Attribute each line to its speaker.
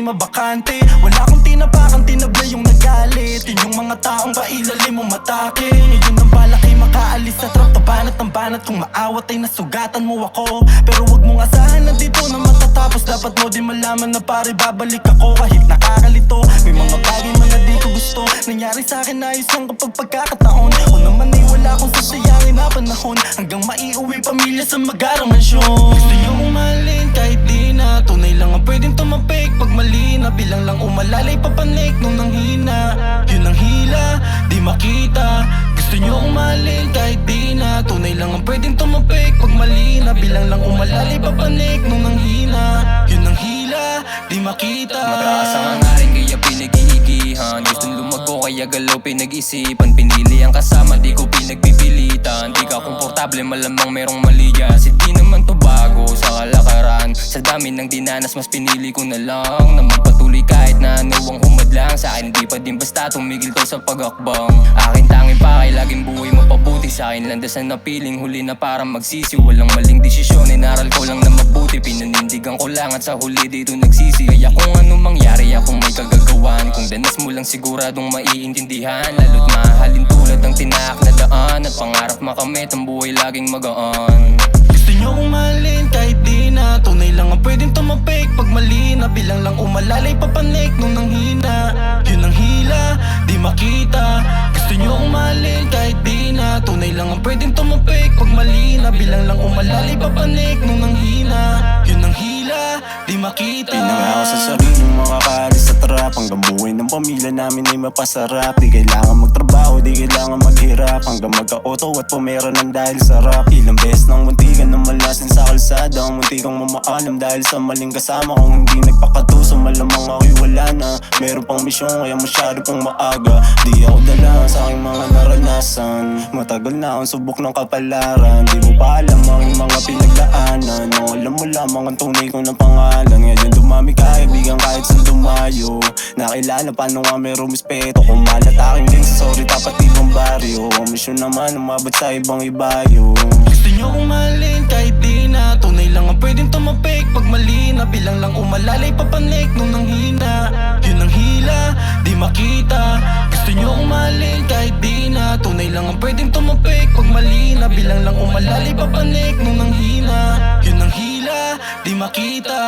Speaker 1: mabakante. Wala akong tinapakan, tinablay yung nagalit. Yun yung mga taong kailalim mong matake. Ngayon ang balak ay makaalis sa trap. Tabanat ng banat, kung maawat ay nasugatan mo ako. Pero wag mong asahan na dito na matatapos. Dapat mo din malaman na pare babalik ako. Kahit nakakalito, may mga bagay man na di ko gusto. Nangyari sa'kin ayos lang kapag pagkakataon. O naman ay wala akong sasayangin na panahon. Hanggang maiuwi pamilya sa magarang mansyon. Gusto niyo umalin kahit di na. Tunay lang ang pwedeng tumapik pag mali na. Bilang lang umalalay papanik nung nanghina. Yun ang hila, di makita. Gusto niyo umalin kahit di na. Tunay lang ang pwedeng tumapik pag mali na. Bilang lang umalalay papanik nung nanghina. Yun ang hila, di makita.
Speaker 2: Mataas ang hangarin kaya pinag-iigihan. Gustong lumago kaya galaw pinag-isipan. Pinili ang kasama di ko pinagpipilitan. Di ka komportable malamang merong mali dyan. Kasi di naman to bago sa kalakaran. Sa dami ng dinanas mas pinili ko na lang na magpatuloy kahit na anong humadlang. Sa akin hindi pa din basta tumigil to sa pag-akbang. Akin tanging pakay laging buhay mapabuti. Sa akin landasan na piling huli na parang magsisi. Walang maling desisyon, inaral ko lang na mabuti. Pinanindigan ko lang at sa huli dito nagsisi. Kaya kung anong mangyari akong may kagagawan. Kung danas mo lang siguradong maiintindihan. Lalo't mahalin tulad ng tinaak na daan. At pangarap makamit ang buhay laging magaan.
Speaker 1: Gusto niyo umalin kahit di na. Tunay lang ang pwedeng tumapik pag mali na. Bilang lang umalalay papanik nung nanghina. Yun ang hila, di makita. Gusto niyo umalin kahit di na. Tunay lang ang pwedeng tumapik pag mali na. Bilang lang umalalay papanik nung nanghina. Yun ang hila, di makita.
Speaker 3: Pinangako sa sariling makakaalis sa trap. Hanggang buhay ng pamilya namin ay mapasarap. Di kailangan magtrabaho, di kailangan maghirap. Hanggang magka-auto at pumera ng dahil sa rap. Ilang beses nang muntikan na malasin sa kalsada. Ang munti kang mamaalam dahil sa maling kasama. Kung hindi nagpakatuso malamang ako'y wala na. Meron pang misyon kaya masyado pang maaga. Di ako dala sa aking mga naranasan. Matagal na akong subok ng kapalaran. Di mo pa alam ang mga pinagdaanan. Nung alam mo lamang ang tunay ko ng pangalan. Ngayon dumami kaibigan kahit sa dumayo. Nakilala paano nga may rumispeto. Kumalat aking din sa sorry tapat ibang baryo. Ang misyon naman umabot sa ibang ibayo.
Speaker 1: Gusto niyo umalin kahit di na. Tunay lang ang pwedeng tumapik pag mali na. Bilang lang umalalay papanik nung nanghina. Yun ang hila, di makita. Gusto niyo umalin kahit di na. Tunay lang ang pwedeng tumapik pag mali na. Bilang lang umalalay papanik nung nanghina. Yun ang hila, di makita.